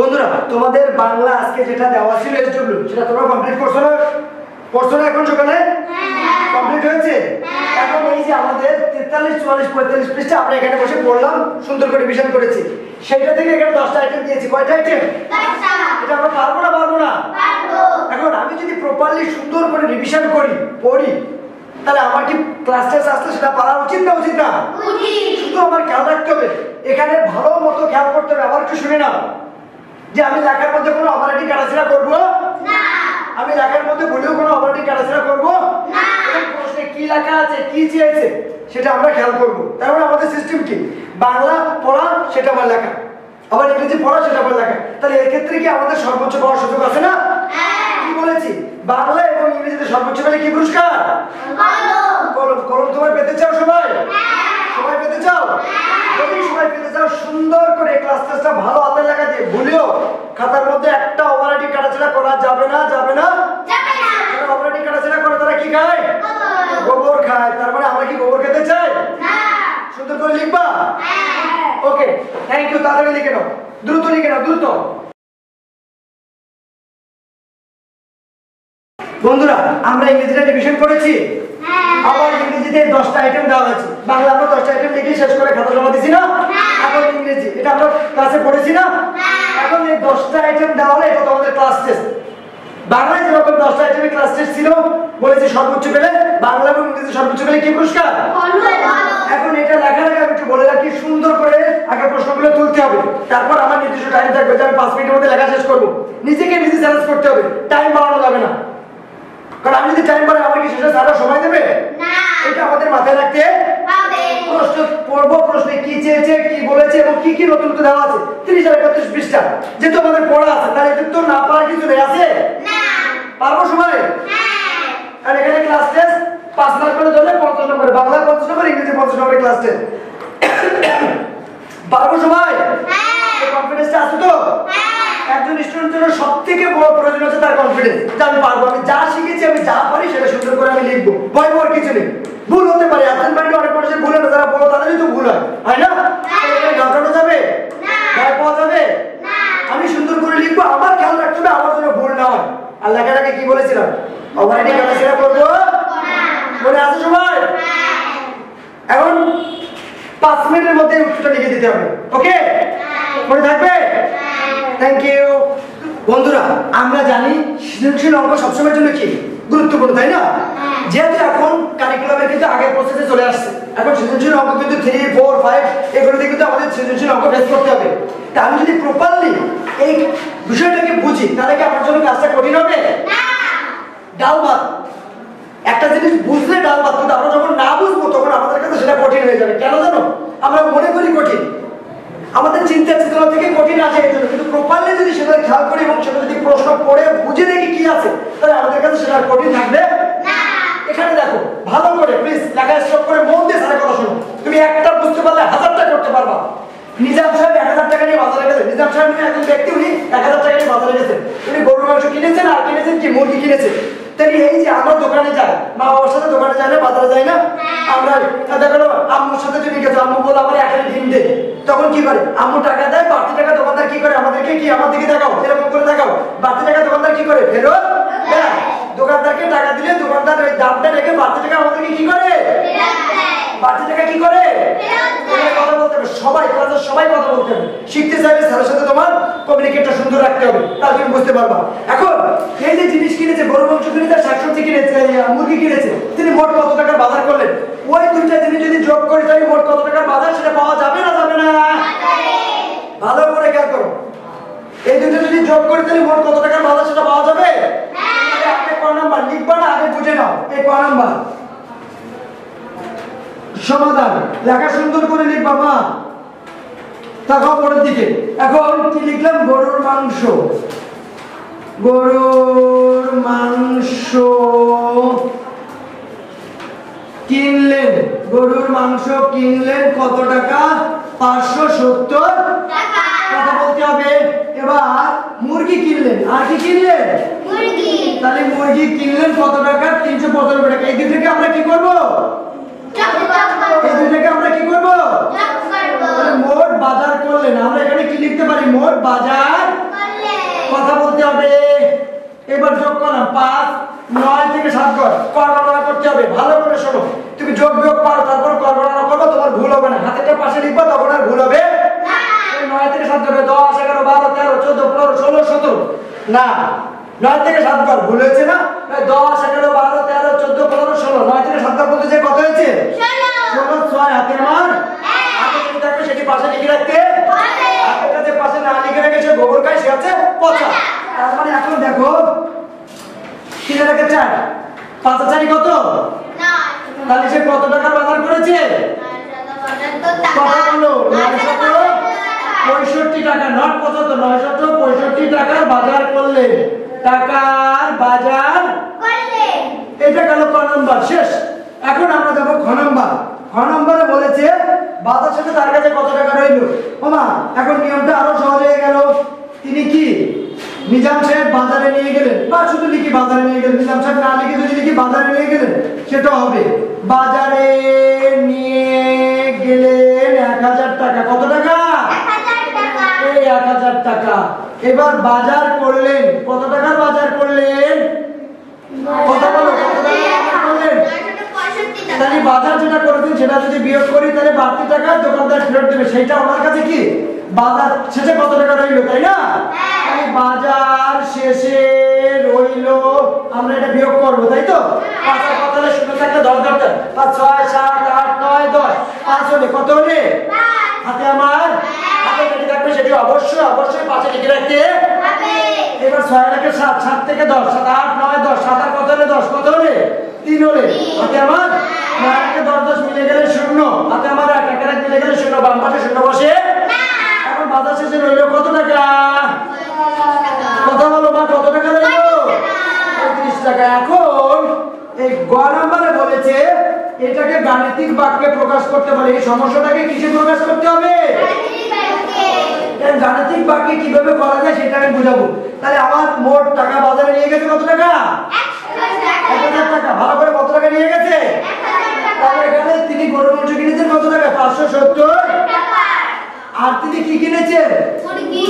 বন্ধুরা তোমাদের বাংলা আজকে যেটা দেওয়া ছিল এসডব্লিউ সেটা তোমরা কমপ্লিট করছো না? এখন সকালে কমপ্লিট হয়েছে। এখন এই যে আমাদের 43 44 45 পৃষ্ঠা আমরা এখানে বসে পড়লাম, সুন্দর করে রিভিশন করেছি। সেটা থেকে এখানে 10টা আইটেম দিয়েছি। কয়টা আইটেম? 10টা। এটা আমরা পারবো না? পারবো। এখন আমি যদি প্রপারলি সুন্দর করে রিভিশন করি পড়ি তাহলে আমার কি ক্লাস টেস্ট আসলে সেটা পারা উচিত না উচিত না? উচিত। শুধু আমার খেয়াল রাখতে হবে, এখানে ভালো মতো খেয়াল করতে হবে। আবার একটু শুনে নাও যে আমি লেখার মধ্যে কোনো অপারেটিভ কাটাছেড়া করবো না। আমি লেখার মধ্যে বলেও কোনো অপারেটিভ কাটাছেড়া করবো না। প্রশ্নে কি লেখা আছে, কি চেয়েছে সেটা আমরা খেয়াল করবো। তার মানে আমাদের সিস্টেম কি? বাংলা পড়া সেটা আমার লেখা, আবার ইংরেজি পড়া সেটা আমার লেখা। তাহলে এর ক্ষেত্রে কি আমাদের সর্বোচ্চ পাওয়ার সুযোগ আছে না? কি বলেছি? বাংলা এবং ইংরেজিতে সর্বোচ্চ পেলে কি পুরস্কার? কলম। কলম তোমার পেতে চাও সবাই? সবাই পেতে চাও? যদি সবাই পেতে চাও সুন্দর করে ক্লাস টেস্টটা ভালো হাতের লেখা দিয়ে ভুলেও খাতার মধ্যে একটা অপারেটিভ কাটাছেড়া করা যাবে না। যারা অপারেটিভ কাটাছেড়া করে তারা কি খায়? গোবর খায়। তার মানে আমরা কি গোবর খেতে চাই? সুন্দর করে লিখবা? ওকে, থ্যাংক ইউ। তাড়াতাড়ি লিখে নাও, দ্রুত লিখে নাও, দ্রুত। বন্ধুরা আমরা ইংরেজিটা রিভিশন করেছি, আবার ইংরেজিতে 10টা আইটেম দেওয়া আছে। বাংলা আমরা 10টা আইটেম লিখে শেষ করে খাতা জমা দিছি না? এখন ইংরেজি এটা আমরা ক্লাসে পড়েছি না? এখন এই 10টা আইটেম দেওয়া হলে এটা তোমাদের ক্লাস টেস্ট। বাংলায় যেরকম 10টা আইটেমের ক্লাস টেস্ট ছিল বলেছি সর্বোচ্চ পেলে, বাংলা এবং ইংরেজি সর্বোচ্চ পেলে কি পুরস্কার? এখন এটা লেখার আগে আমি একটু বলে রাখি, সুন্দর করে আগে প্রশ্নগুলো তুলতে হবে। তারপর আমার নির্দিষ্ট টাইম থাকবে যে আমি 5 মিনিটের মধ্যে লেখা শেষ করবো। নিজেকে নিজে চ্যালেঞ্জ করতে হবে, টাইম বাড়ানো যাবে না। কারণ আমি যদি টাইম বাড়াই আমার কি শেষে সারা সময় দেবে না। এটা আমাদের মাথায় রাখতে হবে। প্রশ্ন পড়বো, প্রশ্নে কি চেয়েছে, কি বলেছে এবং কি কি নতুন দেওয়া আছে 30 আর 31 পৃষ্ঠা যেহেতু আমাদের পড়া আছে, তাহলে এটা তো না পারা কিছু নেই আছে না। পারবো সবাই? আর এখানে ক্লাস টেস্ট 5 মার্ক করে ধরলে 50 নম্বর, বাংলা 50 নম্বর, ইংরেজি 50 নম্বর ক্লাস টেস্ট। পারবো সবাই? এই কনফিডেন্সটা আছে তো? একজন স্টুডেন্টের জন্য সবথেকে বড় প্রয়োজন হচ্ছে তার কনফিডেন্স, যে আমি পারবো, আমি যা শিখেছি, আমি যা পারি সেটা সুন্দর করে আমি লিখবো। ভয় পাওয়ার কিছু নেই। ভুল হতে পারে, আপনার বাড়িতে অনেক মানুষের ভুল হয় না, যারা বড় তাদেরই তো ভুল হয়, হয় না? ঘটানো যাবে না, ভয় পাওয়া যাবে না। আমি সুন্দর করে লিখবো, আমার খেয়াল রাখতে হবে আমার জন্য ভুল না হয়। আর লেখাটাকে কি বলেছিলাম? অপারেটিভ কাটাছেড়া করবো মনে আছে সবাই? এখন 5 মিনিটের মধ্যে উত্তরটা লিখে দিতে হবে। ওকে, মনে থাকবে? Thank you. বন্ধুরা আমরা জানি সৃজনশীল অঙ্ক সবসময়ের জন্য কি গুরুত্বপূর্ণ, তাই না? যেহেতু এখন কারিকুলামের কিন্তু আগের প্রসেসে চলে আসছে, এখন সৃজনশীল অঙ্ক কিন্তু 3, 4, 5 এগুলোতে কিন্তু আমাদের সৃজনশীল অঙ্ক ফেস করতে হবে। তা আমি যদি প্রপারলি এই বিষয়টাকে বুঝি তাহলে কি আমার জন্য কাজটা কঠিন হবে না? ডাল ভাত, একটা জিনিস বুঝলে ডাল ভাত, কিন্তু আমরা যখন না বুঝবো তখন আমাদের কাছে সেটা কঠিন হয়ে যাবে। কেন জানো? আমরা মনে করি কঠিন, আমাদের চিন্তা চেতনা থেকে কঠিন আছে এই জন্য, কিন্তু প্রপারলি যদি সেটা খেয়াল করি এবং সেটা যদি প্রশ্ন পড়ে বুঝে দেখি কি আছে তাহলে আমাদের কাছে সেটা কঠিন থাকবে না। এখানে দেখো ভালো করে প্লিজ লেখা স্টপ করে মন দিয়ে সারা কথা শোনো। তুমি একটা বুঝতে পারলে 1000টা করতে পারবা। নিজাম সাহেব 1000 টাকা নিয়ে বাজারে গেছেন, নিজাম সাহেব নিয়ে একজন ব্যক্তি, উনি 1000 টাকা নিয়ে বাজারে গেছেন, উনি গরুর মাংস কিনেছেন আর কিনেছেন কি মুরগি কিনেছেন। তাই এই যে আমরা দোকানে যাই, মা বাবার সাথে দোকানে যাই না, বাজারে যাই না, আমরা দেখো আম্মুর সাথে তুমি গেছো, আম্মু বলে আমার একটা ডিম দে, তখন কি করে আম্মু টাকা দেয়, বাড়তি টাকা দোকানদার কি করে আমাদেরকে কি আমার দিকে দেখাও এরকম করে দেখাও, বাড়তি টাকা দোকানদার কি করে ফেরত দেয়। দোকানদারকে টাকা দিলে দোকানদার ওই দামটা রেখে বাড়তি টাকা আমাদেরকে কি করে বাড়তি টাকা কি করে কথা বলতে হবে। সবাই ক্লাসের সবাই কথা বলতে হবে, শিখতে চাইলে স্যারের সাথে তোমার কমিউনিকেটটা সুন্দর রাখতে হবে, তাহলে তুমি বুঝতে পারবা। এখন এই যে জিনিস কিনেছে, গরু মাংস কিনেছে, শাকসবজি কিনেছে, মুরগি কিনেছে, তিনি মোট কত টাকার বাজার করলেন, ওই দুইটা জিনিস যদি যোগ করি তাহলে মোট কত টাকার বাজার সেটা পাওয়া যাবে না যাবে না? ভালো করে খেয়াল করো, এই দুইটা যদি যোগ করি তাহলে মোট কত টাকার বাজার সেটা পাওয়া যাবে। আপনি ক নাম্বার লিখবা না আগে বুঝে নাও, এই ক নাম্বার সমাধান লেখা সুন্দর করে লিখবা মা, তাকাও পরের দিকে। এখন কি লিখলাম? গরুর মাংস, গরুর মাংস কিনলেন, গরুর মাংস কিনলেন কত টাকা? 570 টাকা। কথা বলতে হবে। এবার মুরগি কিনলেন, আর কি কিনলেন? মুরগি। তাহলে মুরগি কিনলেন কত টাকা? 395 টাকা। এই দুটোকে আমরা কি করব? এই দুটোকে আমরা কি করব? মোট বাজার করলেন। আমরা এখানে কি লিখতে পারি? মোট বাজার কর গণনা করতে হবে ভালো করে শোনো তুমি যোগ বিয়োগ পারো তারপর গণনা করবে তোমার ভুল হবে না হাতেরটা পাশে লিখবা তখন আর ভুল হবে না 9 থেকে 7 যাবে 10 11 12 13 14 15 16 17 না 9 থেকে 7 বার ভুল হয়েছে না 10 11 12 13 14 15 16 9 থেকে 7 বার বলতে যে কত হয়েছে 16 6 হাতে আমার হাতে যদি থাকবে সেটি পাশে লিখে রাখতে হবে হাতেরটা যে পাশে না লিখে রেখে সে গোবর খায় সে আছে পচা তার মানে এখন দেখো 3 থেকে 4 5 4 কত 9 তাহলে সে কত টাকার বাজার করেছে কত হলো 965 টাকা নট 75 965 টাকার বাজার করলে টাকার বাজার করলে এটা গেল ক নাম্বার শেষ এখন আমরা যাব খ নাম্বার খ নম্বরে বলেছে বাজার সাথে তার কাছে কত টাকা রইল ওমা এখন নিয়মটা আরো সহজ হয়ে গেল তিনি কি নিজাম সাহেব বাজারে নিয়ে গেলেন বা শুধু লিখি বাজারে নিয়ে গেলেন নিজাম সাহেব না লিখে যদি লিখি বাজারে নিয়ে গেলেন সেটা হবে বাজারে নিয়ে গেলেন 1000 টাকা কত টাকা 1000 টাকা এই 1000 টাকা এবার বাজার করলেন কত টাকার বাজার করলেন কত বলো কত টাকা করলেন 965 টাকা তাহলে বাজার যেটা করেছেন সেটা যদি বিয়োগ করি তাহলে বাড়তি টাকা দোকানদার ফেরত দেবে সেটা ওনার কাছে কি বাজার শেষে কত টাকা রইল তাই না তাই বাজার শেষে রইল আমরা এটা বিয়োগ করব তাই তো 5 আর কত হলে শূন্য থাকলে 10 ধরতে 5 6 7 8 9 10 5 হলে কত হলে 5 হাতে আমার হাতে যেটি থাকবে সেটি অবশ্যই পাশে লিখে রাখতে হবে এবার 6 থেকে 7 7 থেকে 10 7 8 9 10 7 আর কত হলে 10 কত হলে 3 হলে হাতে আমার 9 থেকে 10 10 মিলে গেলে শূন্য হাতে আমার 1 1 মিলে গেলে শূন্য বাম পাশে শূন্য বসে এখন বাজার শেষে রইল কত টাকা কথা বলো মা কত টাকা রইল 35 টাকা এখন এই গ নম্বরে বলেছে এটাকে গাণিতিক বাক্যে প্রকাশ করতে বলে এই সমস্যাটাকে কিসে প্রকাশ করতে হবে গাণিতিক বাক্যে কিভাবে করা যায় সেটা আমি বুঝাবো তাহলে আমার মোট টাকা বাজারে নিয়ে গেছে কত টাকা 1000 টাকা ভালো করে কত টাকা নিয়ে গেছে 1000 টাকা তাহলে এখানে তিনি গরুর মাংস কিনেছেন কত টাকা 570 টাকা আর তিনি কি কিনেছেন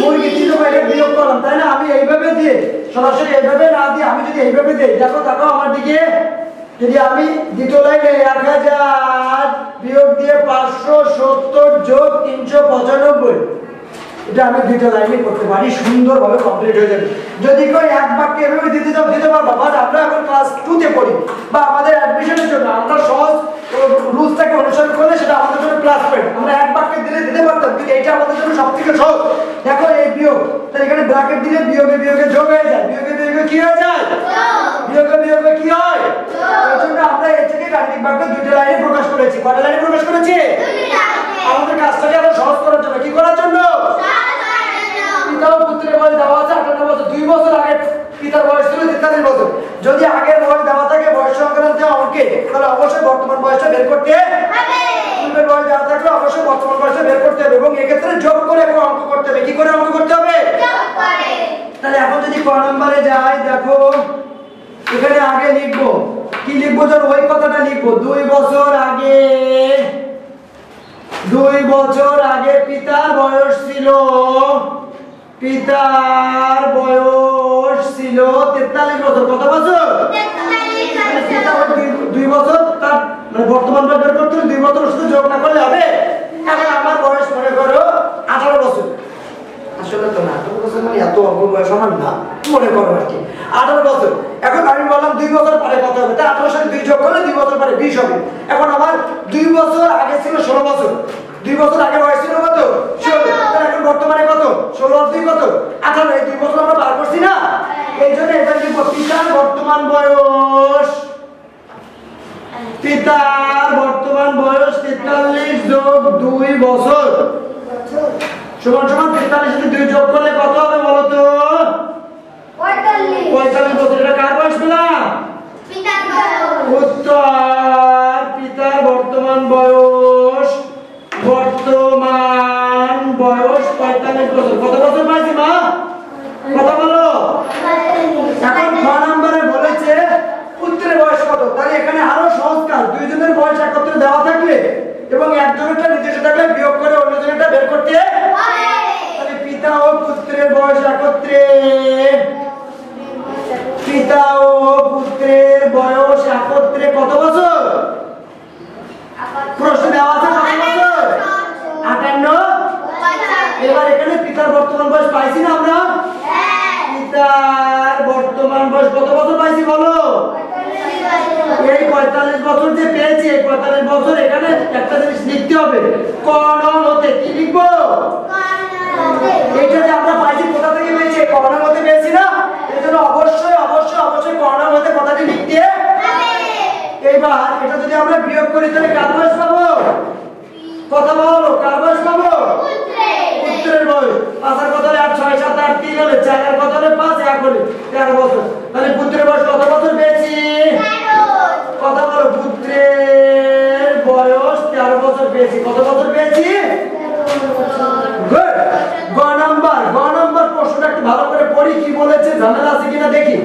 মুরগি কিলো এটা বিয়োগ করলাম তাই না আমি এইভাবে দিয়ে সরাসরি এইভাবে না দিয়ে আমি যদি এইভাবে দেই দেখো আমার দিকে যদি আমি দ্বিতীয় লাইনে 1000 বিয়োগ দিয়ে 570 যোগ 395 এটা আমি দ্বিতীয় লাইনে করতে পারি সুন্দরভাবে কমপ্লিট হয়ে যাবে যদি কেউ এক বাক্যে এভাবে দিতে পারবো বাট আমরা এখন ক্লাস 2 তে পড়ি বা আমাদের অ্যাডমিশনের জন্য আমরা সহজ রুলসটাকে অনুসরণ করলে সেটা আমাদের জন্য প্লাস পয়েন্ট আমরা এক বাক্যে দিতে পারতাম কিন্তু এটা আমাদের জন্য সবথেকে সহজ দেখো এই বিয়োগ তাহলে এখানে ব্র্যাকেট দিলে বিয়োগে যোগ হয়ে যায় বিয়োগে কি হয়ে যায় বিয়োগে কি হয় এজন্য আমরা এটাকে গাণিতিক বাক্যে দুটো লাইনে প্রকাশ করেছি কয়টা লাইনে প্রকাশ করেছি আমাদের কাজটাকে আরো সহজ করার জন্য কি করার জন্য পিতা ও পুত্রের বয়স দেওয়া আছে 58 বছর 2 বছর আগে পিতার বয়স ছিল 43 বছর যদি আগের বয়স দেওয়া থাকে বয়স সংক্রান্ত অঙ্কে তাহলে অবশ্যই বর্তমান বয়সটা বের করতে হবে পূর্বের বয়স দেওয়া থাকলে অবশ্যই বর্তমান বয়সটা বের করতে হবে এবং এক্ষেত্রে যোগ করে এবং অঙ্ক করতে হবে কি করে অঙ্ক করতে হবে যোগ করে তাহলে এখন যদি ক নম্বরে যাই দেখো এখানে আগে লিখবো কি লিখবো যখন ওই কথাটা লিখবো 2 বছর আগে পিতার বয়স ছিল 43 বছর কত বছর 43 2 বছর তার মানে বর্তমান বয়স বের করতে 2 বছর শুধু যোগ না করলে হবে এখন আমার বয়স মনে করো 18 বছর আসলে তো না 18 বছর মানে এত অল্প বয়স আমার না মনে করো আর কি 18 বছর এখন আমি বললাম 2 বছর পরে কত হবে তাই 18 সাথে 2 যোগ করলে 2 বছর পরে 20 হবে এখন আমার 2 বছর আগে ছিল 16 বছর 2 বছর আগে বয়স ছিল কত 16 তাহলে এখন বর্তমানে কত 16 আর 2 কত 18 এই 2 বছর আমরা পার করছি না এইজন্য এটা লিখব পিতার বর্তমান বয়স 43 যোগ 2 বছর সমান 43 সাথে 2 যোগ করলে কত হবে বলো তো 45 বছর এটা কার বয়স পেলাম পিতার বয়স উত্তর পিতার বর্তমান বয়স 45 বছর কত বছর পাইছি মা কথা বলো এখন 6 নম্বরে বলেছে পুত্রের বয়স কত তাহলে এখানে আরো সহজ কাজ দুইজনের বয়স একত্রে দেওয়া থাকলে এবং একজনেরটা নির্দিষ্ট থাকলে বিয়োগ করে অন্যজনেরটা বের করতে হবে তাহলে পিতা ও পুত্রের বয়স একত্রে পাইছি না আমরা? পিতার বর্তমান বয়স কত বছর পাইছি বলো? এই 45 বছর যে পেয়েছি, এই 45 বছর এখানে একটা জিনিস লিখতে হবে, কর্ণমতে। কি লিখবো? এইটা যে আমরা পাইছি কোথা থেকে পেয়েছি? কর্ণমতে পেয়েছি না? এই জন্য অবশ্যই অবশ্যই অবশ্যই কর্ণমতে কথাটি লিখতে হবে। এইবার এটা যদি আমরা বিয়োগ করি তাহলে কার বয়স পাবো? কথা বলো, কার বয়স পাবো? পুত্রের বয়স। 5 আর কত হলে 8, 6, 7, 8, 3 হলে 4 আর কত হলে 5, 1 হলে 13 বছর। তাহলে পুত্রের বয়স কত বছর পেয়েছি? কথা বলো, পুত্রের বয়স 13 বছর পেয়েছি। কত বছর পেয়েছি? গুড। গ নাম্বার প্রশ্নটা একটু ভালো করে পড়ি, কি বলেছে, ঝামেলা আছে কিনা দেখি।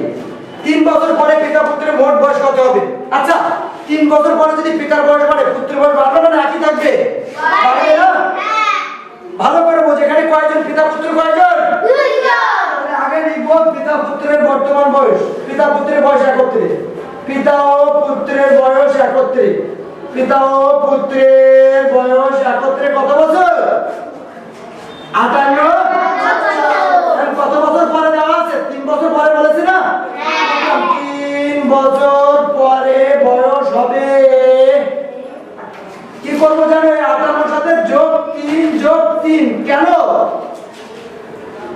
3 বছর পরে পিতা পুত্রের মোট বয়স কত হবে? আচ্ছা, 3 বছর পরে যদি পিতার বয়স বাড়ে, পুত্রের বয়স বাড়বে না একই থাকবে? বাড়বে না? ভালো করে বোঝো, এখানে কয়জন পিতা পুত্র? কয়জন? দুইজন। আগে লিখবো পিতা পুত্রের বর্তমান বয়স। পিতা পুত্রের বয়স 31। পিতা ও পুত্রের বয়স 31। পিতা ও পুত্রের বয়স 31 কত বছর? 58। কত বছর পরে দেওয়া আছে? 3 বছর পরে বলেছে না? 3 বছর পরে বয়স হবে, কি করবো জানো? 58 সাথে যোগ 3 যোগ 3। কেন?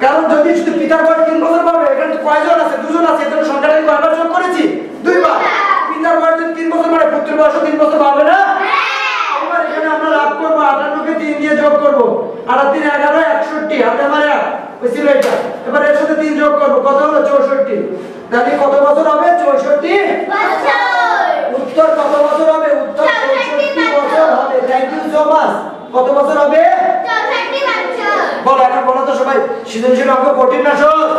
কারণ যদি শুধু পিতার বয়স 3 বছর পাবে, এখানে কয়জন আছে? দুজন আছে, এজন্য সংখ্যাটা আমি কয়বার যোগ করেছি? 2 বার। পিতার বয়স 3 বছর মানে পুত্রের বয়স 3 বছর পাবে না? এবার এখানে আমরা লাভ করব, 58 কে 3 দিয়ে যোগ করব। 8 আর 3 11, 61 হাতে আমার 1 হইছিল এটা। এবার এর সাথে 3 যোগ করব, কত হলো? 64। তাহলে কত বছর হবে? 64 বছর। উত্তর কত বছর হবে? উত্তর 64 বছর হবে। Thank you so much. কত বছর হবে? 64 বছর। বলো, এখন বলো তো সবাই, সৃজনশীল অঙ্ক কঠিন না সহজ?